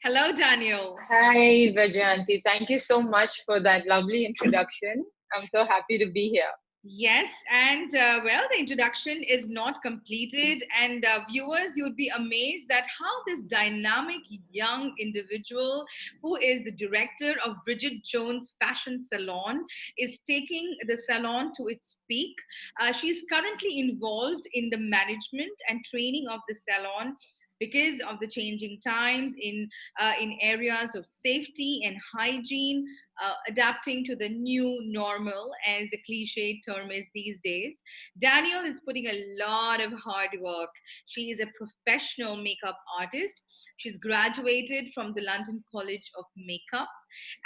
Hello, Danielle. Hi, Vayjayanti. Thank you so much for that lovely introduction. I'm so happy to be here. Yes, and well, the introduction is not completed, and viewers, you'd be amazed at how this dynamic young individual, who is the director of Bridget Jones' fashion salon, is taking the salon to its peak. She's currently involved in the management and training of the salon because of the changing times in areas of safety and hygiene, adapting to the new normal, as the cliche term is these days. Danielle is putting a lot of hard work. She is a professional makeup artist. She's graduated from the London College of Makeup,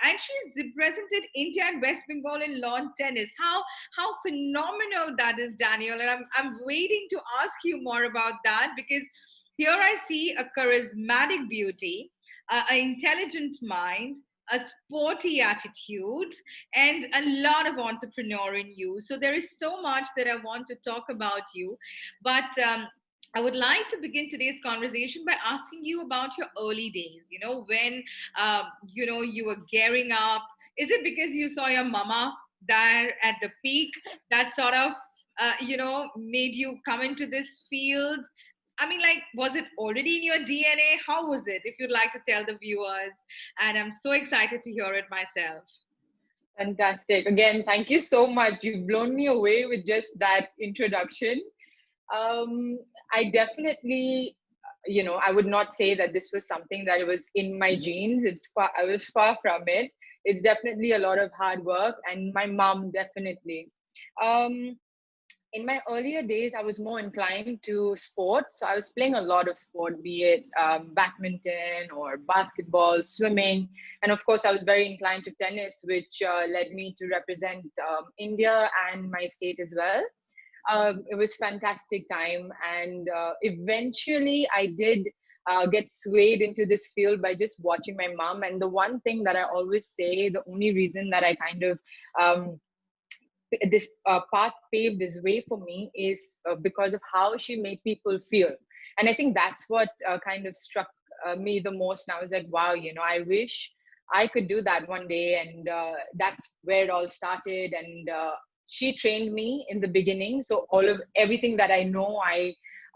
and she's represented India and West Bengal in lawn tennis. How phenomenal that is, Danielle! And I'm waiting to ask you more about that, because here I see a charismatic beauty, an intelligent mind, a sporty attitude, and a lot of entrepreneur in you. So there is so much that I want to talk about you. But I would like to begin today's conversation by asking you about your early days. When you were gearing up. Is it because you saw your mama there at the peak that sort of made you come into this field? I mean, like, was it already in your DNA? How was it? If you'd like to tell the viewers, and I'm so excited to hear it myself. Fantastic. Again, thank you so much. You've blown me away with just that introduction. Um, I definitely, I would not say that this was something that was in my genes. I was far from it. It's definitely a lot of hard work, and my mom definitely. Um, in my earlier days, I was more inclined to sport. So I was playing a lot of sport, be it badminton or basketball, swimming. And of course, I was very inclined to tennis, which led me to represent India and my state as well. It was fantastic time. And eventually I did get swayed into this field by just watching my mom. And the one thing that I always say, the only reason that I kind of this path paved this way for me is because of how she made people feel. And I think that's what kind of struck me the most. And I was like, wow, I wish I could do that one day. And that's where it all started. And she trained me in the beginning. So everything that I know,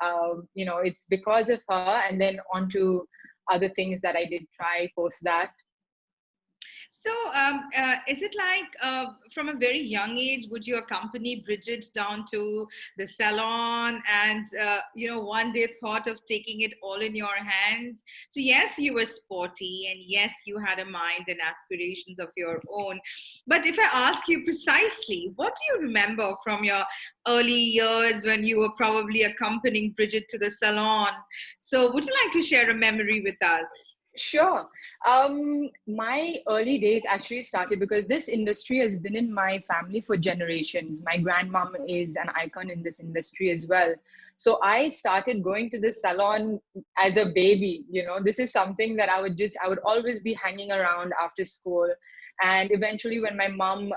it's because of her. And then on to other things that I did try post that. So, is it like from a very young age, would you accompany Bridget down to the salon and, one day thought of taking it all in your hands? So, yes, you were sporty, and yes, you had a mind and aspirations of your own. But if I ask you precisely, what do you remember from your early years when you were probably accompanying Bridget to the salon? So, would you like to share a memory with us? Sure. My early days actually started because this industry has been in my family for generations. My grandmom is an icon in this industry as well. So I started going to the salon as a baby. This is something that I would always be hanging around after school. And eventually, when my mom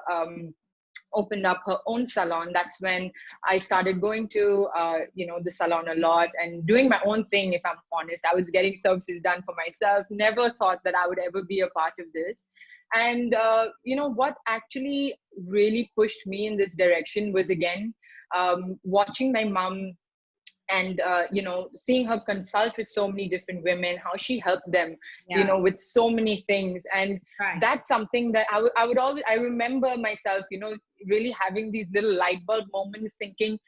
opened up her own salon, that's when I started going to the salon a lot and doing my own thing. If I'm honest, I was getting services done for myself, never thought that I would ever be a part of this. And what actually really pushed me in this direction was, again, watching my mom and seeing her consult with so many different women, how she helped them, Yeah, with so many things. And right. that's something that I would always, I remember myself, really having these little light bulb moments, thinking,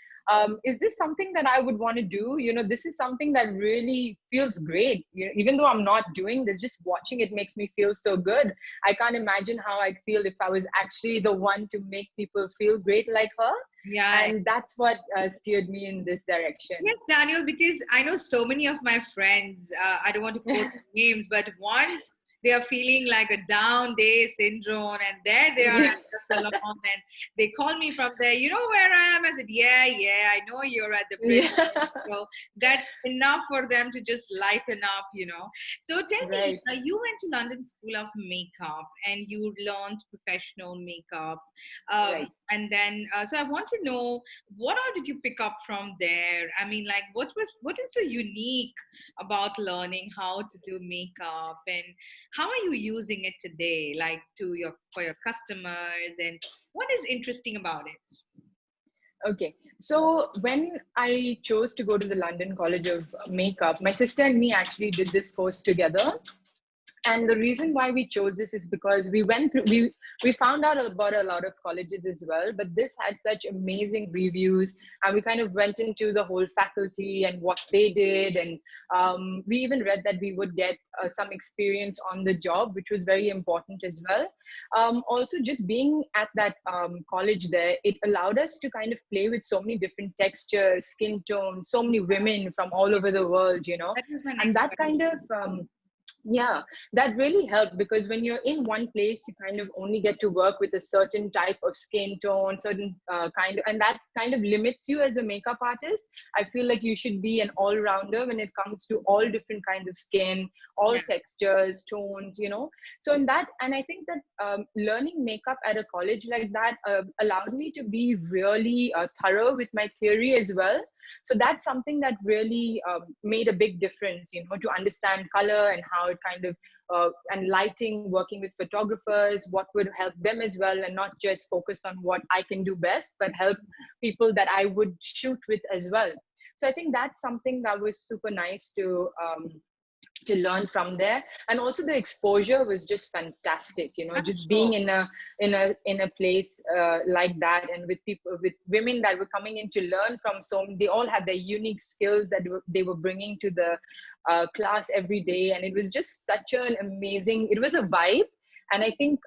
is this something that I would want to do? This is something that really feels great. Even though I'm not doing this, just watching it makes me feel so good. I can't imagine how I'd feel if I was actually the one to make people feel great like her. Yeah. And that's what steered me in this direction. Yes, Daniel, because I know so many of my friends, I don't want to quote names, but one they are feeling like a down day syndrome, and there they are Yeah. at the salon, and they call me from there. You know where I am? I said, yeah, yeah, I know you're at the bridge. Yeah. So that's enough for them to just lighten up, you know. So tell me, Right. you went to London School of Makeup and you learned professional makeup. Right. And then, so I want to know, what all did you pick up from there? I mean, like, what is so unique about learning how to do makeup, and how are you using it today, like for your customers, and what is interesting about it? Okay. So when I chose to go to the London College of Makeup, my sister and me actually did this course together. And the reason why we chose this is because we found out about a lot of colleges as well, but this had such amazing reviews, and we kind of went into the whole faculty and what they did, and we even read that we would get some experience on the job, which was very important as well. Also, just being at that college there, it allowed us to kind of play with so many different textures, skin tones, so many women from all over the world, you know. That was my And next that kind question. of yeah, that really helped, because when you're in one place, you kind of only get to work with a certain type of skin tone, certain kind of, and that kind of limits you as a makeup artist. I feel like you should be an all-rounder when it comes to all different kinds of skin, all Yeah. textures, tones, you know. So in that, and I think that learning makeup at a college like that allowed me to be really thorough with my theory as well. So that's something that really made a big difference, you know, to understand color and how it kind of and lighting, working with photographers, what would help them as well, and not just focus on what I can do best, but help people that I would shoot with as well. So I think that's something that was super nice to learn from there. And also the exposure was just fantastic, you know, I'm just being sure. in a place like that, and with people, with women that were coming in to learn from, so they all had their unique skills that they were bringing to the class every day, and it was just such an amazing, it was a vibe. And I think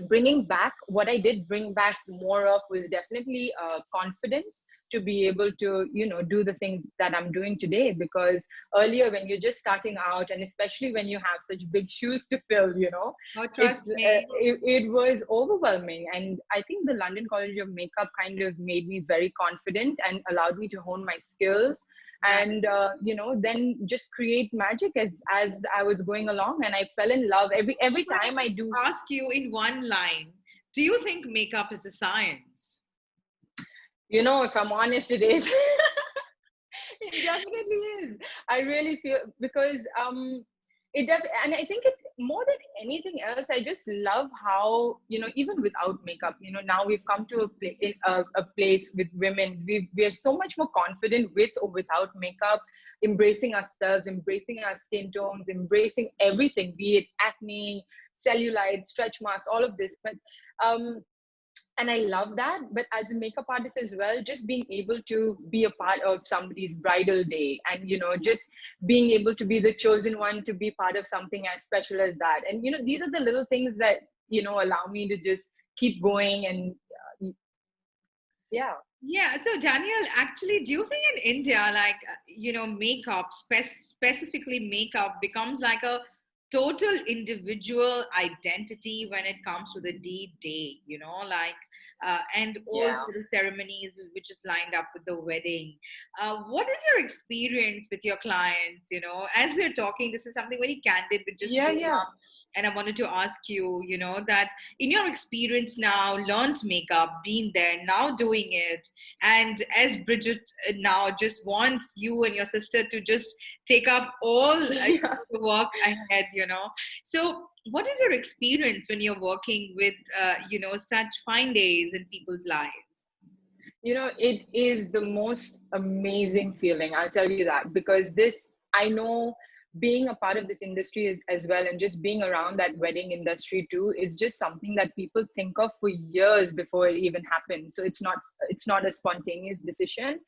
bringing back, what I did bring back more of was definitely confidence to be able to, you know, do the things that I'm doing today. Because earlier, when you're just starting out, and especially when you have such big shoes to fill, you know, Oh, trust me. it was overwhelming. And I think the London College of Makeup kind of made me very confident and allowed me to hone my skills, Right. and you know, then just create magic as I was going along. And I fell in love every If I time I do. could ask you in one line, do you think makeup is a science? You know, if I'm honest, it is. It definitely is. I really feel, because and I think it more than anything else, I just love how, you know, even without makeup, you know, now we've come to a place with women, we are so much more confident with or without makeup, embracing ourselves, embracing our skin tones, embracing everything, be it acne, cellulite, stretch marks, all of this. But um and I love that. But as a makeup artist as well, just being able to be a part of somebody's bridal day, and, you know, just being able to be the chosen one to be part of something as special as that. And, you know, these are the little things that, you know, allow me to just keep going. And yeah. Yeah, so Danielle, actually, do you think in India, like, makeup, specifically makeup, becomes like a total individual identity when it comes to the D-Day, and all Yeah. the ceremonies which is lined up with the wedding? What is your experience with your clients? As we're talking, this is something very candid, which just Yeah. came Yeah. up. And I wanted to ask you, that in your experience now, learned makeup, been there, now doing it, and as Bridgette now just wants you and your sister to just take up all Yeah. the work ahead, So, what is your experience when you're working with, such fine days in people's lives? You know, it is the most amazing feeling, I'll tell you that, because this, I know, being a part of this industry as well, and just being around that wedding industry too, is just something that people think of for years before it even happens. So it's not a spontaneous decision,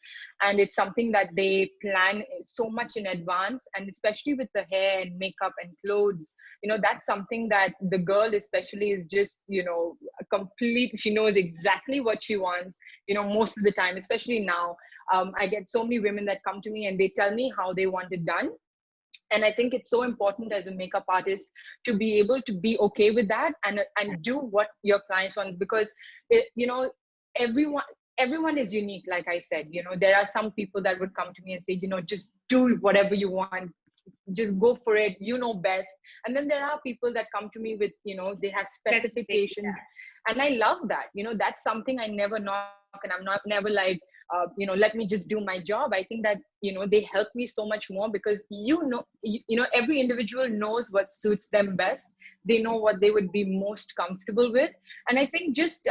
and it's something that they plan so much in advance. And especially with the hair and makeup and clothes, you know, that's something that the girl especially is just, you know, a complete, she knows exactly what she wants, you know, most of the time. Especially now, I get so many women that come to me and they tell me how they want it done. And I think it's so important as a makeup artist to be able to be okay with that, and do what your clients want, because everyone everyone is unique. Like I said, there are some people that would come to me and say, just do whatever you want, just go for it, best. And then there are people that come to me with, they have specifications. And I love that. That's something I never knock, and I'm not never like, let me just do my job. I think that, they help me so much more, because every individual knows what suits them best. They know what they would be most comfortable with. And I think just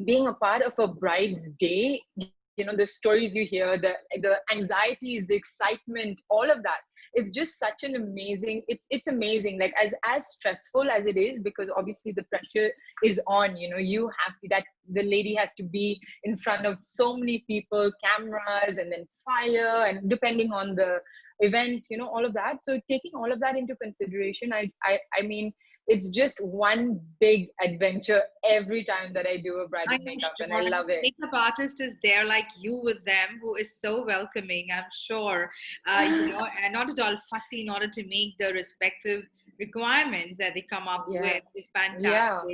being a part of a bride's day, the stories you hear, the anxieties, the excitement, all of that, it's just such an amazing, it's amazing. Like as stressful as it is, because obviously the pressure is on, you have to, that the lady has to be in front of so many people, cameras, and then fire, and depending on the event, all of that. So taking all of that into consideration, I mean, it's just one big adventure every time that I do a bridal makeup, and I love it. Makeup artist is there like you with them, who is so welcoming, I'm sure, and not at all fussy in order to make the respective requirements that they come up with. Is fantastic. Yeah.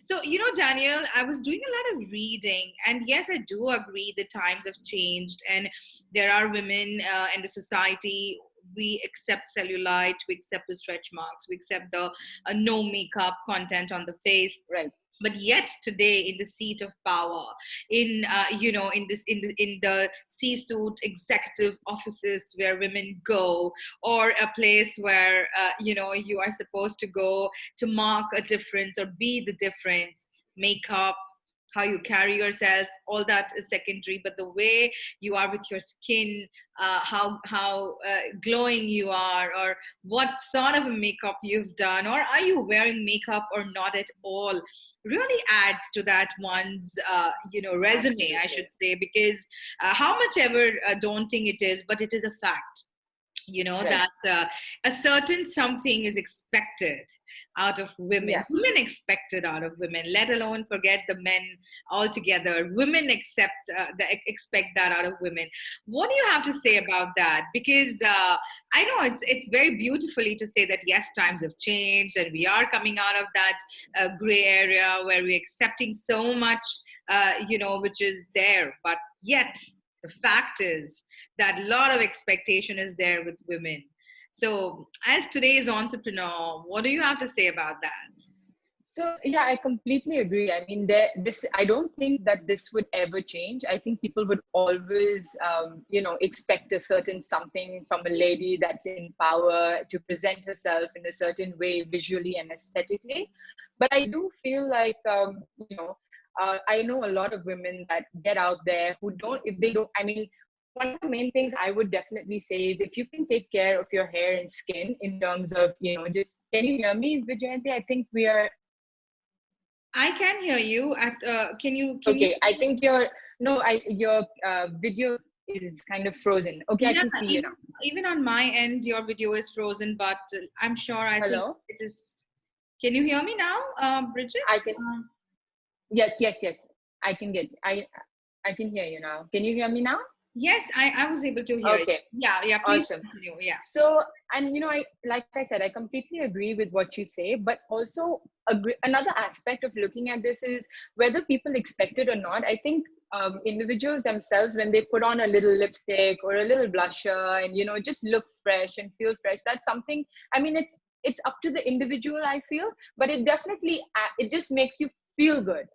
So, Danielle, I was doing a lot of reading, and yes, I do agree the times have changed, and there are women in the society. We accept cellulite, we accept the stretch marks, we accept the no makeup content on the face. Right. But yet today, in the seat of power, in the C-suite executive offices where women go, or a place where you are supposed to go to mark a difference or be the difference, makeup, how you carry yourself, all that is secondary. But the way you are with your skin, how glowing you are, or what sort of a makeup you've done, or are you wearing makeup or not at all, really adds to that one's resume. Absolutely. I should say, because how much ever daunting it is, but it is a fact. Right. That a certain something is expected out of women. Yeah. Women expect it out of women, let alone forget the men altogether. Women expect that out of women. What do you have to say about that? Because I know it's very beautifully to say that, yes, times have changed and we are coming out of that gray area where we're accepting so much, which is there. But yet, the fact is that a lot of expectation is there with women. So as today's entrepreneur, what do you have to say about that? So yeah, I completely agree. I mean, I don't think that this would ever change. I think people would always, expect a certain something from a lady that's in power to present herself in a certain way, visually and aesthetically. But I do feel like, I know a lot of women that get out there who don't, if they don't, I mean, one of the main things I would definitely say is, if you can take care of your hair and skin in terms of, just, can you hear me, Vayjayanti? I think we are. I can hear you. Can you? I think your video is kind of frozen. Okay, yeah, I can see you now. Even on my end, your video is frozen, but I'm sure Hello? think it is. Can you hear me now, Bridgette? I can. Yes. I can hear you now. Can you hear me now? Yes, I was able to hear you. Yeah, please awesome. Continue. Yeah. So, and like I said, I completely agree with what you say, but also another aspect of looking at this is whether people expect it or not. I think individuals themselves, when they put on a little lipstick or a little blusher and just look fresh and feel fresh, that's something, I mean, it's up to the individual, I feel, but it definitely, it just makes you feel good.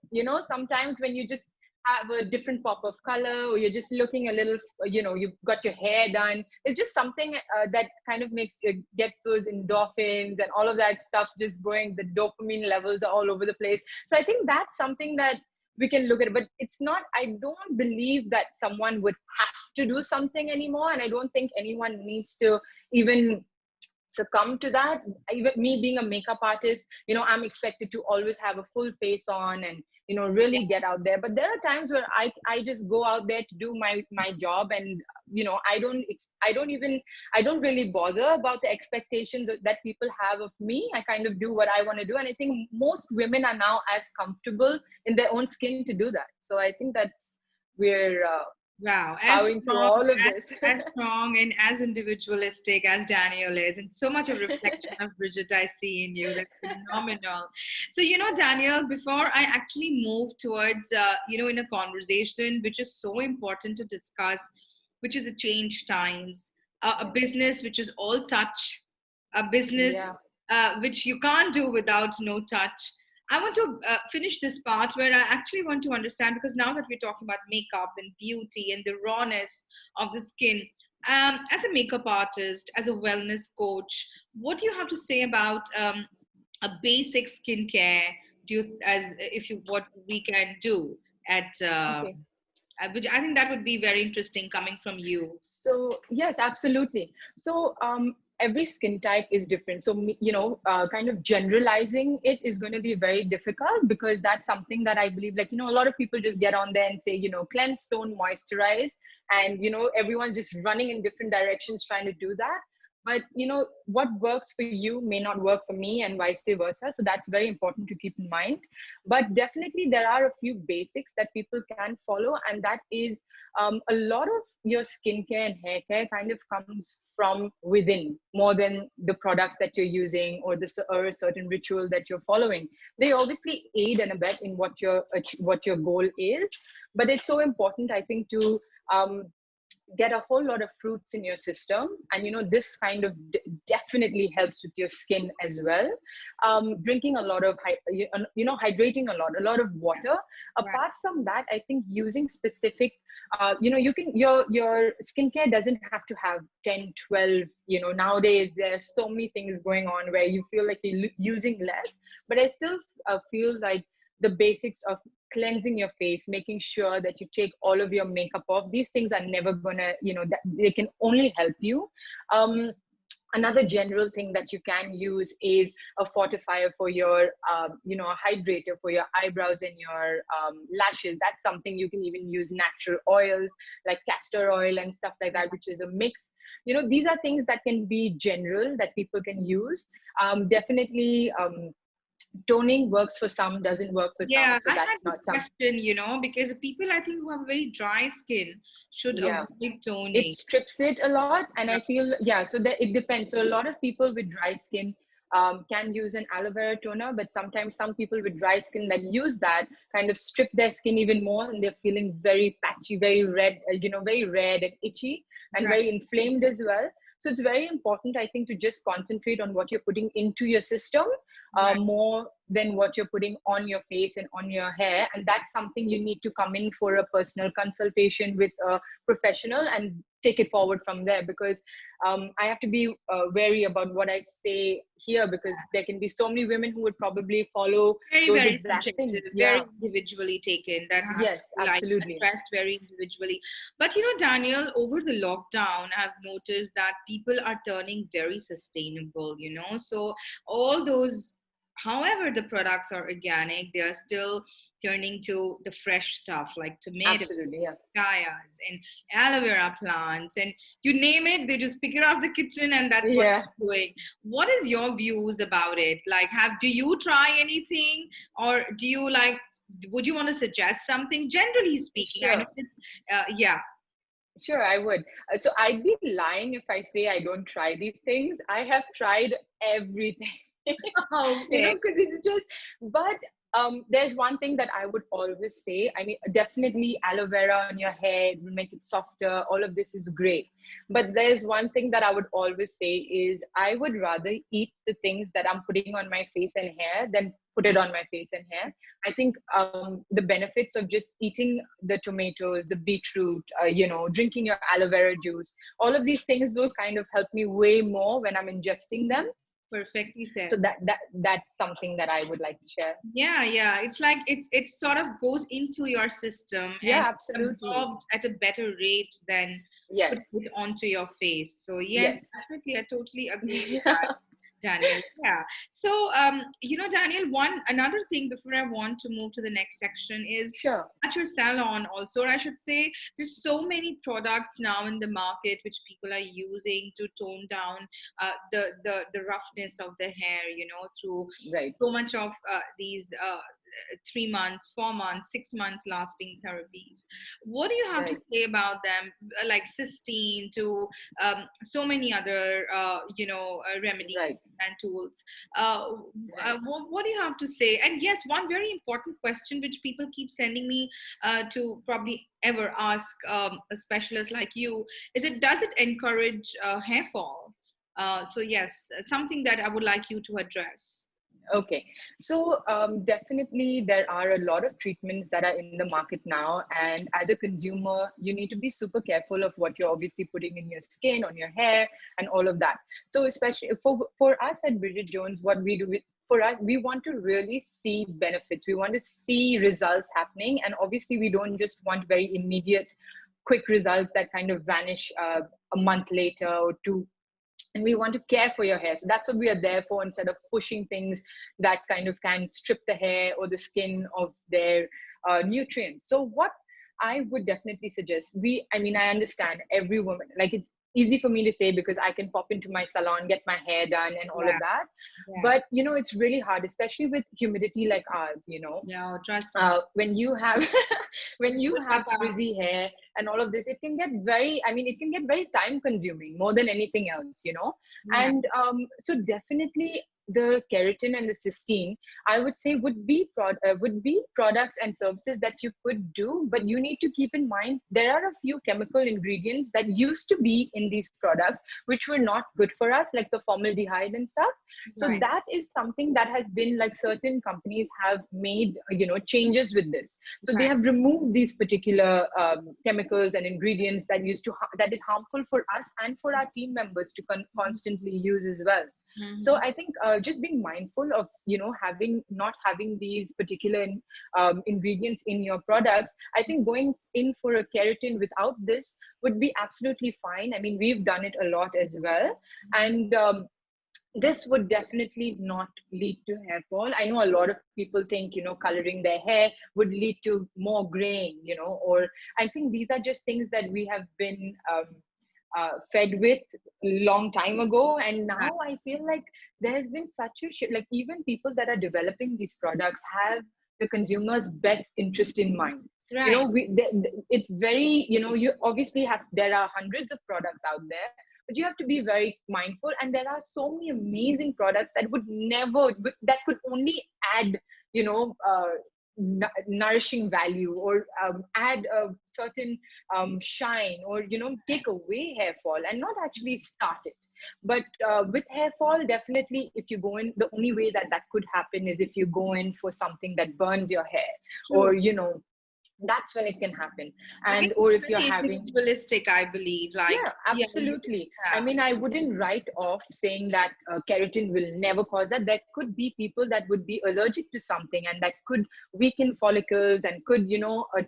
Sometimes when you just have a different pop of color, or you're just looking a little, you've got your hair done, it's just something that kind of gets those endorphins and all of that stuff just going, the dopamine levels are all over the place. So I think that's something that we can look at, but it's not, I don't believe that someone would have to do something anymore, and I don't think anyone needs to even succumb to that. Even me being a makeup artist, I'm expected to always have a full face on and really get out there. But there are times where I just go out there to do my job, and I don't really bother about the expectations that people have of me. I kind of do what I want to do, and I think most women are now as comfortable in their own skin to do that. So I think that's where Wow, bowing to all of this. as strong and as individualistic as Danielle is, and so much of reflection of Bridgette I see in you. That's phenomenal. So, Danielle, before I actually move towards, in a conversation which is so important to discuss, which is a change times, a business which is all touch, a business Yeah. which you can't do without no touch. I want to finish this part where I actually want to understand, because now that we're talking about makeup and beauty and the rawness of the skin, as a makeup artist, as a wellness coach, what do you have to say about a basic skincare? Do you, as if you what we can do at Okay. which I think that would be very interesting coming from you. So yes, absolutely. So every skin type is different. So kind of generalizing it is going to be very difficult, because that's something that I believe, like, a lot of people just get on there and say, cleanse, tone, moisturize, and everyone's just running in different directions trying to do that. But what works for you may not work for me, and vice versa. So that's very important to keep in mind. But definitely there are a few basics that people can follow, and that is a lot of your skincare and hair care kind of comes from within, more than the products that you're using, or a certain ritual that you're following. They obviously aid and abet in what your goal is, but it's so important, I think, to get a whole lot of fruits in your system. And this kind of definitely helps with your skin as well. Drinking a lot of hydrating a lot of water. Right. Apart from that, I think using specific you can your skincare doesn't have to have 10, 12. Nowadays there's so many things going on where you feel like you're using less, but I still feel like the basics of cleansing your face, making sure that you take all of your makeup off. These things are never gonna, that they can only help you. Another general thing that you can use is a fortifier for your, a hydrator for your eyebrows and your lashes. That's something you can even use natural oils like castor oil and stuff like that, which is a mix. These are things that can be general that people can use. Definitely, toning works for some, doesn't work for some. Yeah, So I had that's this not some. question, because the people I think who have very dry skin should Yeah. avoid It toning. strips it a lot, and Yeah. I feel, yeah, so that it depends. So a lot of people with dry skin can use an aloe vera toner, but sometimes some people with dry skin that use that kind of strip their skin even more, and they're feeling very patchy, very red, very red and itchy, and Right. very inflamed as well. So it's very important, I think, to just concentrate on what you're putting into your system, Right. more than what you're putting on your face and on your hair. And that's something you need to come in for a personal consultation with a professional and take it forward from there, because I have to be wary about what I say here, because there can be so many women who would probably follow Very, those very exact subjective, things. Yeah. very individually taken. That has to Yes, be like absolutely. addressed very individually. But Daniel, over the lockdown, I've noticed that people are turning very sustainable, So all those, however the products are organic, they are still turning to the fresh stuff like tomatoes, Absolutely. Yeah. papayas, and aloe vera plants, and you name it, they just pick it off the kitchen and that's what Yeah. they're doing. What is your views about it? Like, do you try anything, or do you like? Would you want to suggest something? Generally speaking, I know Sure. it's yeah. Sure, I would. So I'd be lying if I say I don't try these things. I have tried everything. Okay. Because it's just, but there's one thing that I would always say. I mean, definitely aloe vera on your hair will make it softer. All of this is great. But there's one thing that I would always say is I would rather eat the things that I'm putting on my face and hair than put it on my face and hair. I think the benefits of just eating the tomatoes, the beetroot, drinking your aloe vera juice, all of these things will kind of help me way more when I'm ingesting them. Perfectly So said. that's something that I would like to share. Yeah, yeah. It's like it sort of goes into your system and Yeah, it's absolutely. absorbed at a better rate than putting Yes. it onto your face. So yes, Yes. definitely, I totally agree with that, Daniel. Yeah. So Daniel, another thing before I want to move to the next section is Sure. at your salon also, or I should say, there's so many products now in the market which people are using to tone down the roughness of the hair, through Right. so much of these 3 months, 4 months, 6 months lasting therapies. What do you have to Right. say about them, like cysteine to so many other, remedies Right. and tools? Uh, Right. what do you have to say? And yes, one very important question which people keep sending me to probably ever ask a specialist like you is it does it encourage hair fall? So yes, something that I would like you to address. Okay, so definitely there are a lot of treatments that are in the market now, and as a consumer, you need to be super careful of what you're obviously putting in your skin, on your hair, and all of that. So especially for us at Bridget Jones, what we do for us, we want to really see benefits. We want to see results happening, and obviously we don't just want very immediate, quick results that kind of vanish a month later or two, and we want to care for your hair. So that's what we are there for, instead of pushing things that kind of can strip the hair or the skin of their nutrients. So what I would definitely suggest, I mean, I understand every woman, like it's easy for me to say because I can pop into my salon, get my hair done and all of Yeah, that. yeah. But, it's really hard, especially with humidity like ours, No, trust me. when you have when you have Kolkata. frizzy hair and all of this, it can get very, I mean, it can get very time consuming more than anything else. Yeah, And so definitely the keratin and the cysteine, I would say, would be products and services that you could do, but you need to keep in mind there are a few chemical ingredients that used to be in these products which were not good for us, like the formaldehyde and stuff. So right, that is something that has been, like, certain companies have made changes with this. So they right. have removed these particular chemicals and ingredients that is harmful for us and for our team members to constantly use as well. So Mhm. I think just being mindful of having not having these particular ingredients in your products. I think going in for a keratin without this would be absolutely fine. I mean, we've done it a lot as well, and this would definitely not lead to hair fall. I know a lot of people think, coloring their hair would lead to more graying, or I think these are just things that we have been fed with long time ago. And Right, now I feel like there has been such a shift. Like, even people that are developing these products have the consumer's best interest in mind. right. It's very, you obviously have, there are hundreds of products out there, but you have to be very mindful. And there are so many amazing products that would never, that could only add, you know, nourishing value, or add a certain shine, or take away hair fall and not actually start it. But with hair fall, definitely, if you go in, the only way that that could happen is if you go in for something that burns your hair, True. or that's when it can happen. Again, And or it's if you're very having, individualistic, I believe. Like, yeah, yeah, absolutely. I yeah, mean, I wouldn't write off saying that keratin will never cause that. There could be people that would be allergic to something, and that could weaken follicles and could,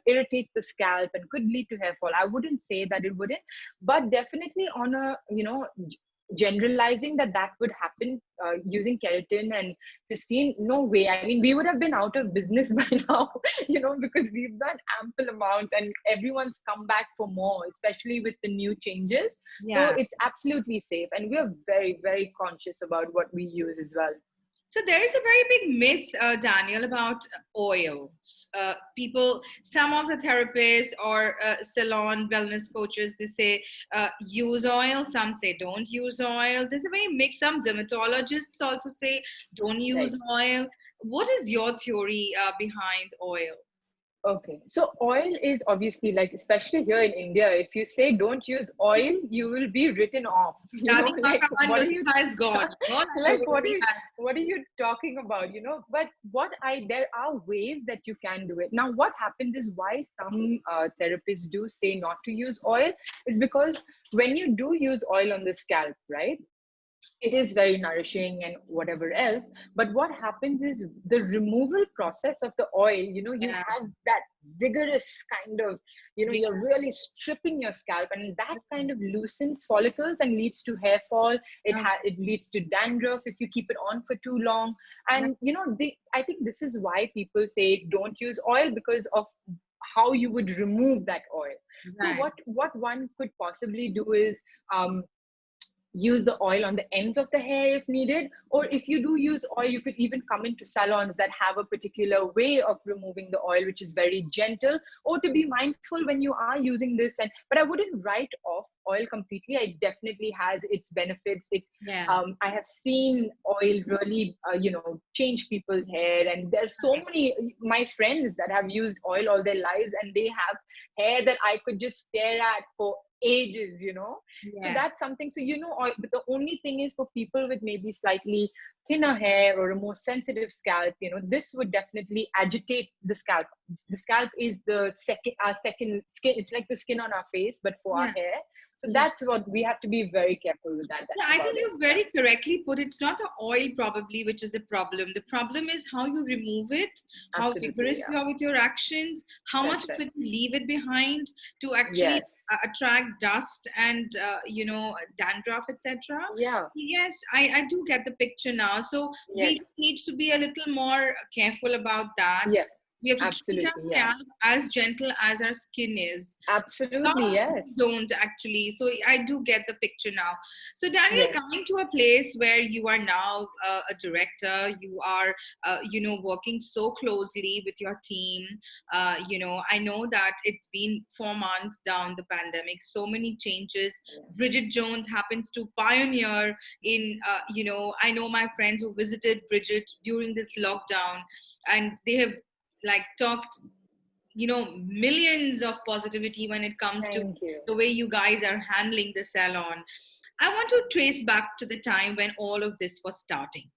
irritate the scalp and could lead to hair fall. I wouldn't say that it wouldn't, but definitely on a, generalizing that would happen using keratin and cysteine, no way. I mean, we would have been out of business by now, because we've done ample amounts and everyone's come back for more, especially with the new changes. So yeah. it's absolutely safe. And we're very, very conscious about what we use as well. So there is a very big myth, Daniel, about oils. Some of the therapists or salon wellness coaches, they say use oil. Some say don't use oil. There's a very mix. Some dermatologists also say don't use Right. oil. What is your theory behind oil? Okay, so oil is obviously, like, especially here in India, if you say don't use oil, you will be written off. Dadi Like, Makaman what are you, Nuskha is gone. Like like, we had. what are you talking about? But there are ways that you can do it. Now, what happens is, why some therapists do say not to use oil is because when you do use oil on the scalp, right? It is very nourishing and whatever else, but what happens is the removal process of the oil, you Yeah. have that vigorous kind of, Yeah. you're really stripping your scalp, and that kind of loosens follicles and leads to hair fall. It leads to dandruff if you keep it on for too long. Right. And I think this is why people say don't use oil, because of how you would remove that oil. So Right. what one could possibly do is, um, use the oil on the ends of the hair if needed, or if you do use oil, you could even come into salons that have a particular way of removing the oil, which is very gentle, or to be mindful when you are using this. And but I wouldn't write off oil completely. It definitely has its benefits. Yeah. I have seen oil really change people's hair, and there's so many my friends that have used oil all their lives, and they have hair that I could just stare at for ages. So Yeah. that's something. So but the only thing is, for people with maybe slightly thinner hair or a more sensitive scalp, this would definitely agitate the scalp. The scalp is our second skin. It's like the skin on our face, but for our Yeah. hair. So Yeah. that's what we have to be very careful with that. Yeah, That's I about think it. you very correctly put. It's not the oil probably which is the problem. The problem is how you remove it, how Absolutely, vigorous yeah. you are with your actions, how much That's of right. it you leave it behind to actually Yes. attract dust and dandruff, etc. Yeah. Yes, I do get the picture now. So we Yes. just need to be a little more careful about that. Yeah. We have to treat our Absolutely. Yeah. scalp as gentle as our skin is. Lot Absolutely. of people Yes. don't actually. So I do get the picture now. So Daniel, Yes. coming to a place where you are now a director, you are, working so closely with your team. I know that it's been 4 months down the pandemic, so many changes. Bridget Jones happens to pioneer in, I know my friends who visited Bridget during this lockdown, and they have like talked millions of positivity when it comes to Thank you. the way you guys are handling the salon. I want to trace back to the time when all of this was starting.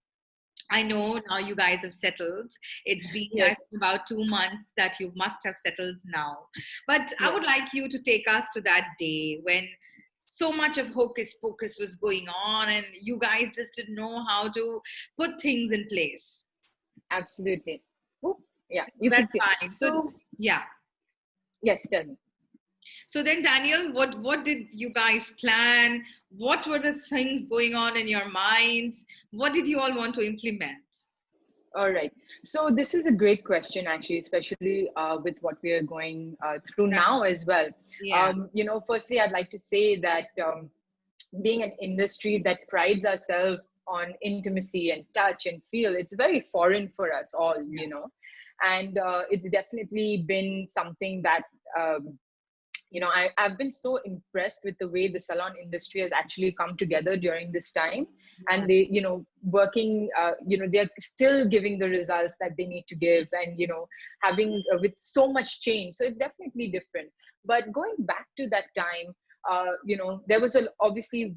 I know now you guys have settled. It's been, I Yes. think, about 2 months that you must have settled now. But I Yeah. would like you to take us to that day when so much of hocus pocus was going on and you guys just didn't know how to put things in place. Absolutely. Oops. Yeah. So You that's could see. fine. So, So yeah. yes, tell me. So then, Daniel, what did you guys plan? What were the things going on in your minds? What did you all want to implement? All right. So this is a great question, actually, especially with what we are going through Right. now as well. Yeah. Firstly, I'd like to say that being an industry that prides ourselves on intimacy and touch and feel, it's very foreign for us all, and it's definitely been something that I've been so impressed with the way the salon industry has actually come together during this time. Yeah. And they, working, they're still giving the results that they need to give, and, having with so much change. So it's definitely different. But going back to that time, there was obviously,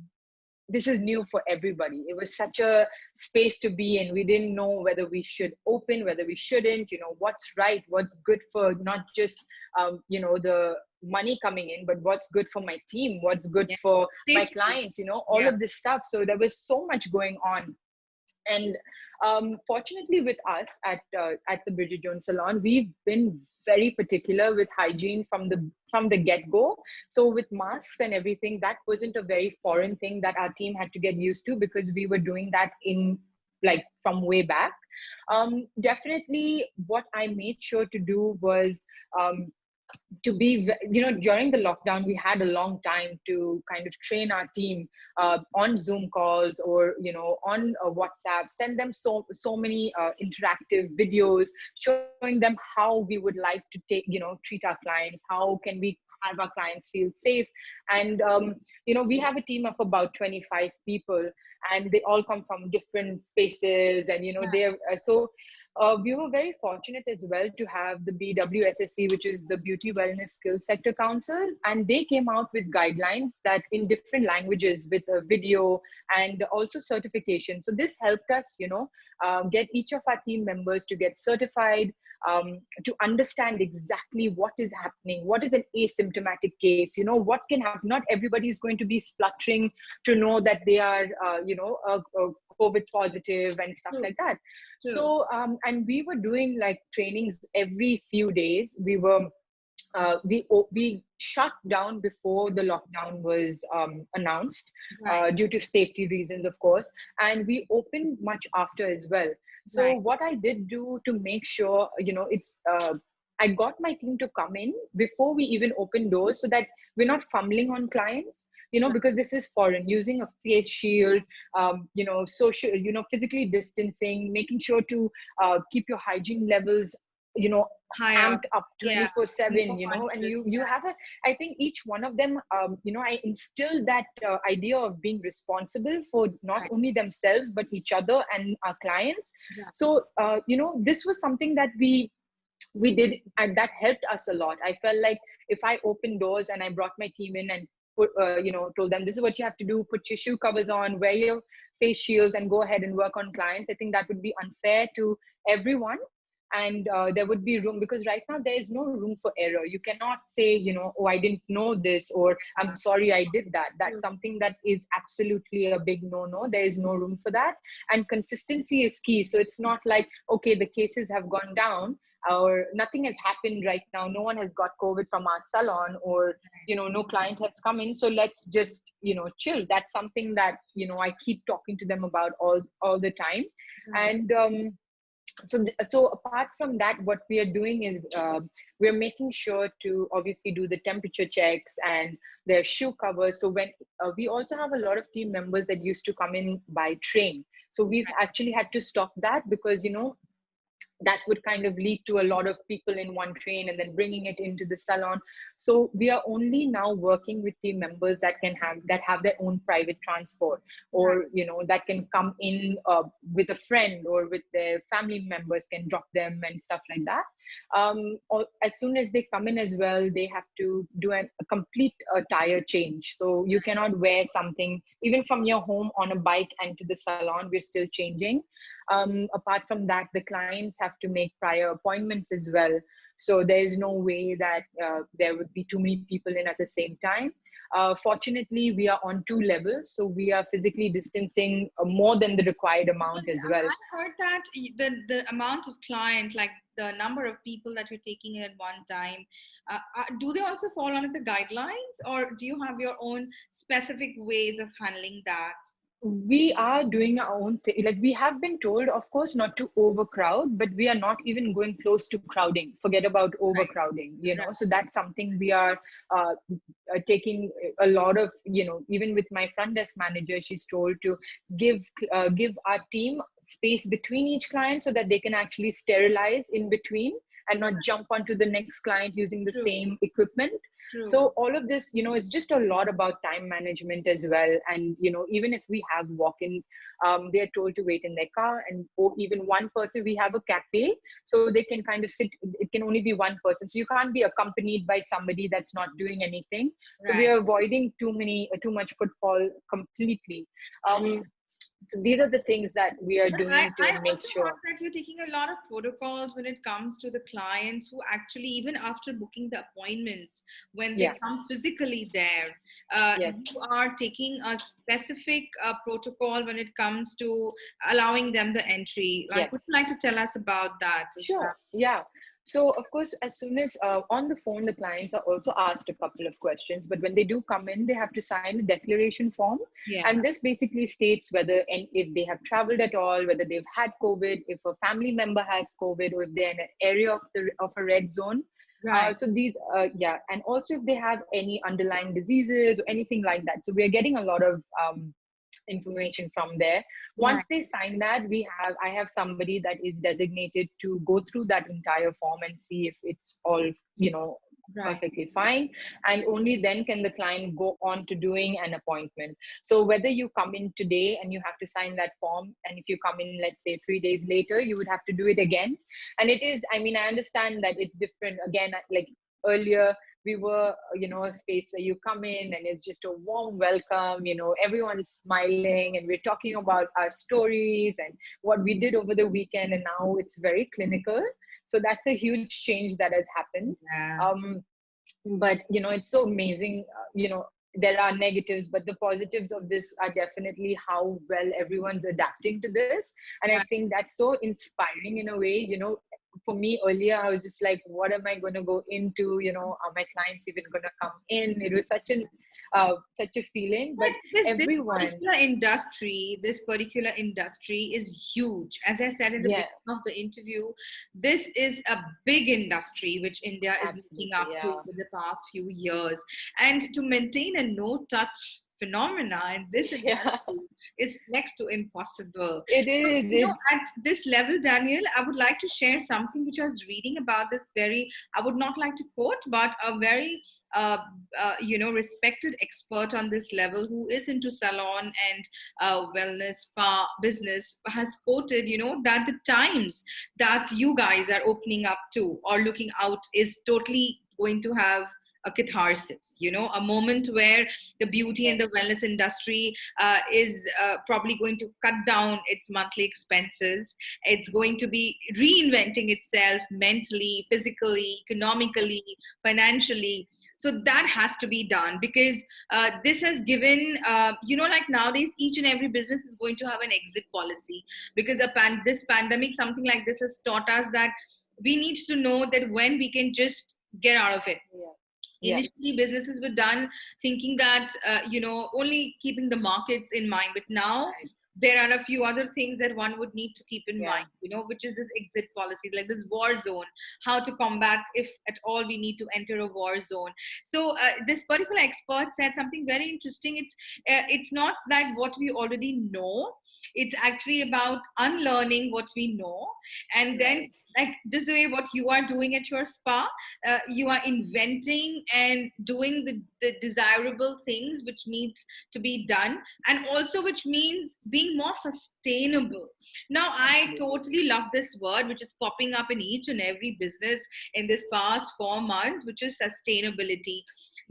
this is new for everybody. It was such a space to be in. We didn't know whether we should open, whether we shouldn't, what's right, what's good for not just, the money coming in, but what's good for my team, what's good Yeah. for my Safety. clients, all Yeah. of this stuff. So there was so much going on. And fortunately, with us at the Bridget Jones Salon, we've been very particular with hygiene from the get go. So with masks and everything, that wasn't a very foreign thing that our team had to get used to, because we were doing that in like from way back. Definitely, what I made sure to do was to be, during the lockdown, we had a long time to kind of train our team on Zoom calls, or on WhatsApp, send them so many interactive videos showing them how we would like to treat our clients, how can we have our clients feel safe. And we have a team of about 25 people, and they all come from different spaces, and they're so we were very fortunate as well to have the BWSSC, which is the Beauty Wellness Skills Sector Council, and they came out with guidelines that in different languages with a video and also certification. So this helped us, get each of our team members to get certified, to understand exactly what is happening, what is an asymptomatic case, what can happen. Not everybody is going to be spluttering to know that they are, a COVID positive and stuff like that. True. So, and we were doing like trainings every few days. We shut down before the lockdown was announced, Right. due to safety reasons, of course, and we opened much after as well. So Right. what I did do to make sure, it's I got my team to come in before we even open doors, so that we're not fumbling on clients. because this is foreign, using a face shield, social, physically distancing, making sure to keep your hygiene levels, Higher. amped up Yeah. 24/7, More and conscious. you have I think each one of them, I instilled that idea of being responsible for not Right. only themselves, but each other and our clients. Exactly. So, this was something that we did, and that helped us a lot. I felt like if I opened doors and I brought my team in and told them, this is what you have to do, put your shoe covers on, wear your face shields, and go ahead and work on clients, I think that would be unfair to everyone. And there would be room, because right now there is no room for error. You cannot say, oh, I didn't know this, or I'm sorry I did that. That's something that is absolutely a big no. There is no room for that. And consistency is key. So it's not like, okay, the cases have gone down, or nothing has happened right now, no one has got COVID from our salon, or no client has come in, so let's just chill. That's something that I keep talking to them about all the time. And so apart from that, what we are doing is we're making sure to obviously do the temperature checks and their shoe covers. So when we also have a lot of team members that used to come in by train, so we've actually had to stop that, because that would kind of lead to a lot of people in one train and then bringing it into the salon. So we are only now working with team members that have their own private transport, or that can come in with a friend, or with their family members can drop them and stuff like that. Or as soon as they come in as well, they have to do a complete tire change. So you cannot wear something even from your home on a bike and to the salon. We're still changing. Apart from that, the clients have to make prior appointments as well. So there is no way that there would be too many people in at the same time. Fortunately, we are on 2 levels, so we are physically distancing more than the required amount as well. I heard that the amount of clients, like the number of people that you're taking in at one time, do they also fall under the guidelines, or do you have your own specific ways of handling that? We are doing our own thing. Like, we have been told, of course, not to overcrowd, but we are not even going close to crowding. Forget about overcrowding, Right. So that's something we are taking a lot of, even with my front desk manager, she's told to give our team space between each client, so that they can actually sterilize in between and not jump onto the next client using the same equipment. So all of this, it's just a lot about time management as well. And, even if we have walk-ins, they're told to wait in their car, or even one person. We have a cafe, so they can kind of sit. It can only be one person. So you can't be accompanied by somebody that's not doing anything. So we are avoiding too much footfall completely. So these are the things that we are doing to I make also sure. heard that you're taking a lot of protocols when it comes to the clients who actually, even after booking the appointments, when they come physically there, Yes. you are taking a specific protocol when it comes to allowing them the entry. Like, would you like to tell us about that as well? Sure. Yeah. So, of course, as soon as on the phone, the clients are also asked a couple of questions. But when they do come in, they have to sign a declaration form. Yeah. And this basically states whether and if they have traveled at all, whether they've had COVID, if a family member has COVID, or if they're in an area of a red zone. Right. So these, and also if they have any underlying diseases or anything like that. So we are getting a lot of information from there. Once they sign that, I have somebody that is designated to go through that entire form and see if it's all perfectly fine, and only then can the client go on to doing an appointment. So whether you come in today and you have to sign that form, and if you come in, let's say 3 days later, you would have to do it again. And it is, I understand that it's different. Again, like earlier, we were, a space where you come in and it's just a warm welcome, everyone's smiling and we're talking about our stories and what we did over the weekend. And now it's very clinical. So that's a huge change that has happened. But, it's so amazing, there are negatives, but the positives of this are definitely how well everyone's adapting to this. And I think that's so inspiring in a way, for me earlier, I was just like, what am I going to go into? Are my clients even going to come in? It was such a feeling, but Yes, because everyone, this particular industry is huge. As I said in the yeah, beginning of the interview, this is a big industry which India is looking absolutely, up to yeah. for the past few years. And to maintain a no-touch phenomena in this Yeah, industry is next to impossible. it So, is. at this level, Daniel, I would like to share something which I was reading about this very, I would not like to quote, but a very uh, respected expert on this level who is into salon and wellness spa business has quoted, that the times that you guys are opening up to or looking out is totally going to have a catharsis, a moment where the beauty and the Yes, wellness industry is probably going to cut down its monthly expenses. It's going to be reinventing itself mentally, physically, economically, financially. So that has to be done because this has given, like nowadays, each and every business is going to have an exit policy because this pandemic, something like this has taught us that we need to know that when we can just get out of it. yeah, yeah, Initially businesses were done thinking that only keeping the markets in mind, but now right, there are a few other things that one would need to keep in yeah, mind, which is this exit policy, like this war zone, how to combat if at all we need to enter a war zone. So this particular expert said something very interesting. It's not that what we already know, it's actually about unlearning what we know, and then right, like just the way what you are doing at your spa, you are inventing and doing the desirable things which needs to be done, and also which means being more sustainable. Now I absolutely. totally love this word which is popping up in each and every business in this past 4 months, which is sustainability.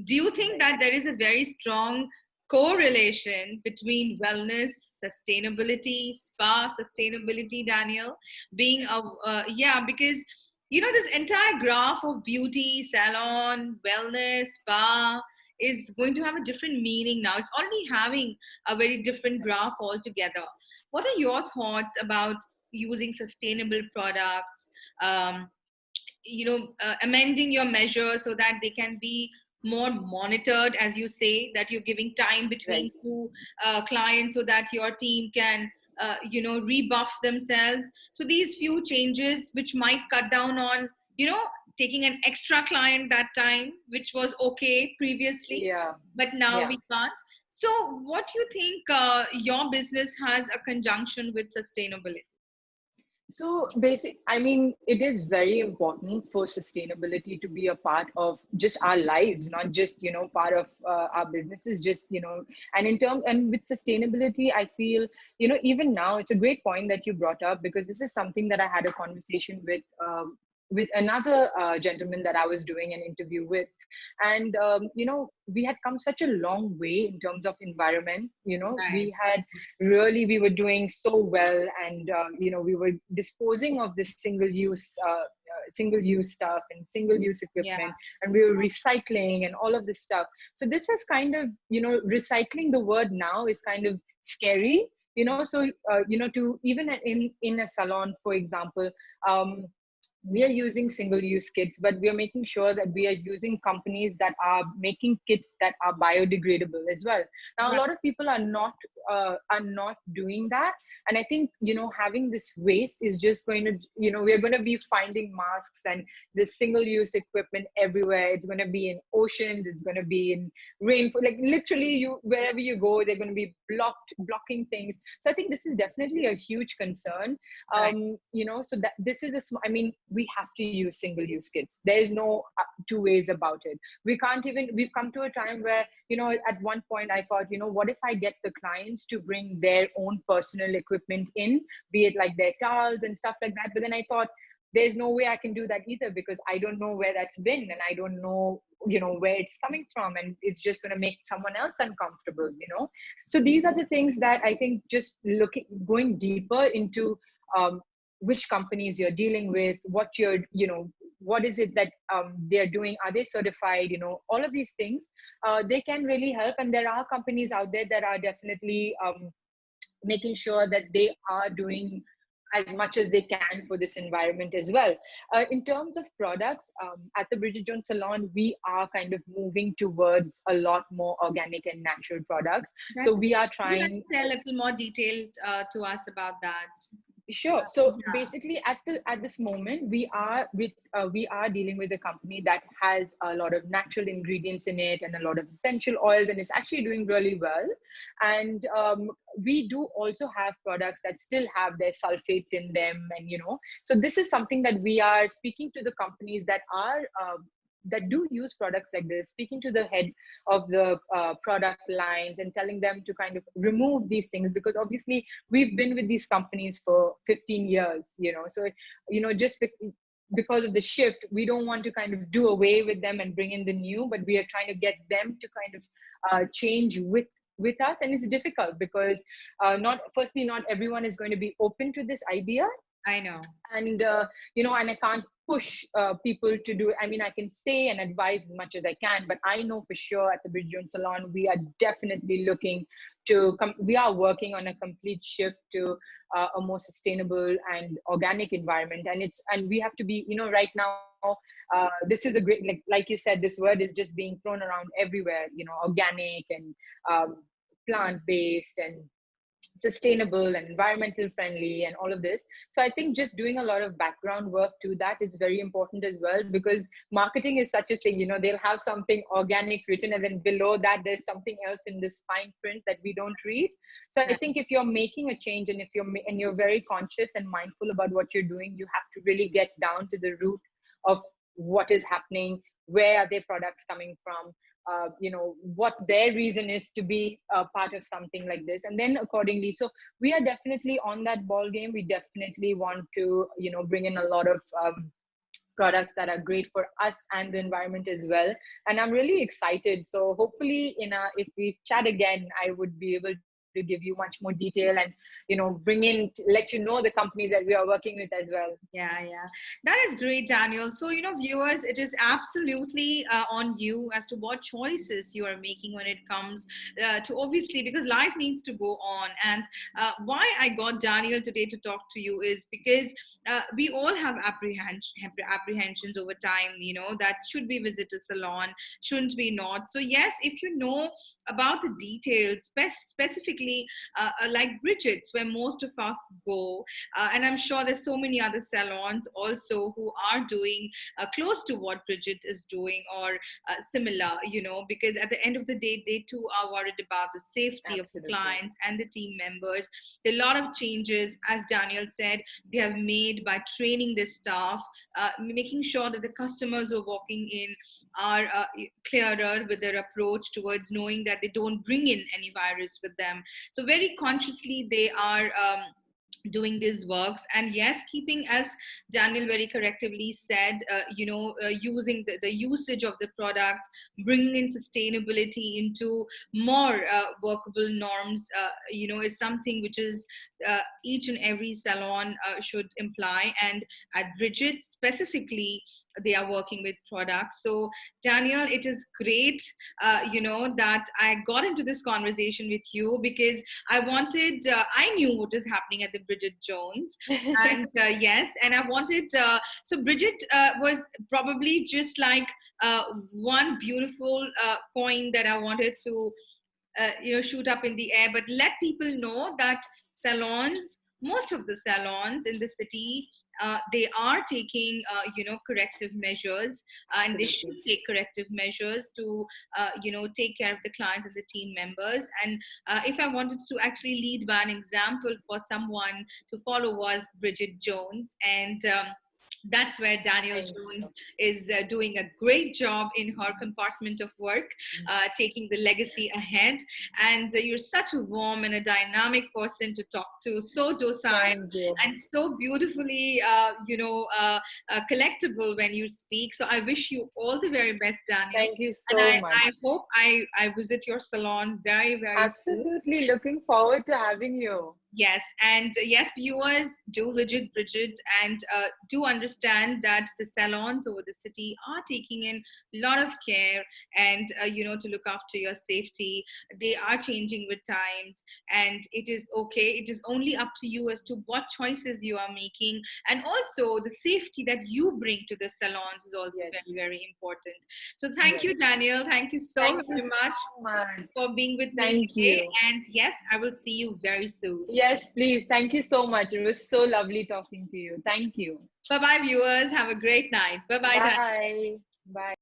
Do you think Right. that there is a very strong correlation between wellness, sustainability, spa sustainability, Daniel? Being a yeah, because this entire graph of beauty, salon, wellness, spa is going to have a different meaning now. It's already having a very different graph altogether. What are your thoughts about using sustainable products? Um, amending your measures so that they can be more monitored, as you say, that you're giving time between Right. two clients so that your team can rebuff themselves. So these few changes which might cut down on taking an extra client that time, which was okay previously, Yeah. but now Yeah. we can't. So what do you think your business has a conjunction with sustainability? So I mean, it is very important for sustainability to be a part of just our lives, not just, part of our businesses, just, and and with sustainability, I feel, even now, it's a great point that you brought up because this is something that I had a conversation with another gentleman that I was doing an interview with. And, we had come such a long way in terms of environment. Right. We had really, we were doing so well, and we were disposing of this single use stuff and single use Yeah. equipment, and we were recycling and all of this stuff. So this is kind of, recycling, the word now is kind of scary, so to even in a salon, for example, we are using single use kits, but we are making sure that we are using companies that are making kits that are biodegradable as well. Now, a Right. lot of people are not doing that, and I think, having this waste is just going to, we're going to be finding masks and this single use equipment everywhere. It's going to be in oceans, it's going to be in rainfall, like literally, you wherever you go, they're going to be blocking things. So I think this is definitely a huge concern. Right. So that this is I mean, we have to use single use kits. There is no two ways about it. We've come to a time where, at one point I thought, what if I get the clients to bring their own personal equipment in, be it like their towels and stuff like that. But then I thought, there's no way I can do that either, because I don't know where that's been, and I don't know, where it's coming from, and it's just going to make someone else uncomfortable. So these are the things that I think, just going deeper into which companies you're dealing with, what is it that they're doing, are they certified, all of these things, they can really help. And there are companies out there that are definitely making sure that they are doing as much as they can for this environment as well. In terms of products, at the Bridget Jones Salon, we are kind of moving towards a lot more organic and natural products. That's So we great. are Would you like trying. to tell a little more detail to us about that? Sure. So Yeah, basically, at this moment, we are dealing with a company that has a lot of natural ingredients in it and a lot of essential oils, and it's actually doing really well. And we do also have products that still have their sulfates in them, and so this is something that we are speaking to the companies that are. That do use products like this, speaking to the head of the product lines and telling them to kind of remove these things, because obviously we've been with these companies for 15 years, so just because of the shift, we don't want to kind of do away with them and bring in the new, but we are trying to get them to kind of change with us. And it's difficult because not everyone is going to be open to this idea. I know. And and I can't push people to do it. I mean, I can say and advise as much as I can, but I know for sure at the Bridget Jones Salon, we are definitely looking to we are working on a complete shift to a more sustainable and organic environment. And we have to be, right now, this is a great, like you said, this word is just being thrown around everywhere, organic and plant-based and sustainable and environmental friendly and all of this. So I think just doing a lot of background work to that is very important as well, because marketing is such a thing. They'll have something organic written, and then below that there's something else in this fine print that we don't read. So I think if you're making a change, and if you're very conscious and mindful about what you're doing, you have to really get down to the root of what is happening, where are their products coming from, what their reason is to be a part of something like this, and then accordingly. So we are definitely on that ball game. We definitely want to bring in a lot of products that are great for us and the environment as well. And I'm really excited. So hopefully if we chat again, I would be able to give you much more detail and let you know the companies that we are working with as well. Yeah, that is great, Daniel. So, viewers, it is absolutely on you as to what choices you are making when it comes to, obviously, because life needs to go on. And why I got Daniel today to talk to you is because we all have apprehensions over time, that should we visit a salon, shouldn't we not? So, yes, if you know about the details, specifically like Bridgette's, where most of us go, and I'm sure there's so many other salons also who are doing close to what Bridgette is doing, or similar, because at the end of the day, they too are worried about the safety of the Absolutely. clients and the team members. There are a lot of changes, as Daniel said, they have made by training their staff, making sure that the customers who are walking in are clearer with their approach towards knowing that they don't bring in any virus with them. So very consciously they are doing these works. And yes, keeping, as Daniel very correctively said, using the usage of the products, bringing in sustainability into more workable norms, is something which is each and every salon should imply. And at Bridgette specifically, they are working with products. So Daniel, it is great that I got into this conversation with you, because I knew what is happening at the Bridget Jones. And yes, and I wanted, so Bridgette was probably just like one beautiful coin that I wanted to, shoot up in the air, but let people know that salons, most of the salons in the city, they are taking, corrective measures, and they should take corrective measures to, take care of the clients and the team members. And if I wanted to actually lead by an example for someone to follow, was Bridget Jones. And that's where Danielle Jones is doing a great job in her compartment of work, taking the legacy ahead. And you're such a warm and a dynamic person to talk to, so docile and so beautifully, collectible when you speak. So I wish you all the very best, Danielle. Thank you so and much. I hope I visit your salon very, very Absolutely soon. Looking forward to having you. Yes, and yes, viewers, do visit Bridgette and do understand that the salons over the city are taking in a lot of care and, to look after your safety. They are changing with times, and it is okay. It is only up to you as to what choices you are making. And also, the safety that you bring to the salons is also Yes. very, very important. So, thank Yes. you, Danielle. Thank you so Thank you very much so much. for being with me Thank today. you. And yes, I will see you very soon. Yes, please. Thank you so much. It was so lovely talking to you. Thank you. Bye bye, viewers. Have a great night. Bye bye, Danielle. Bye. Bye.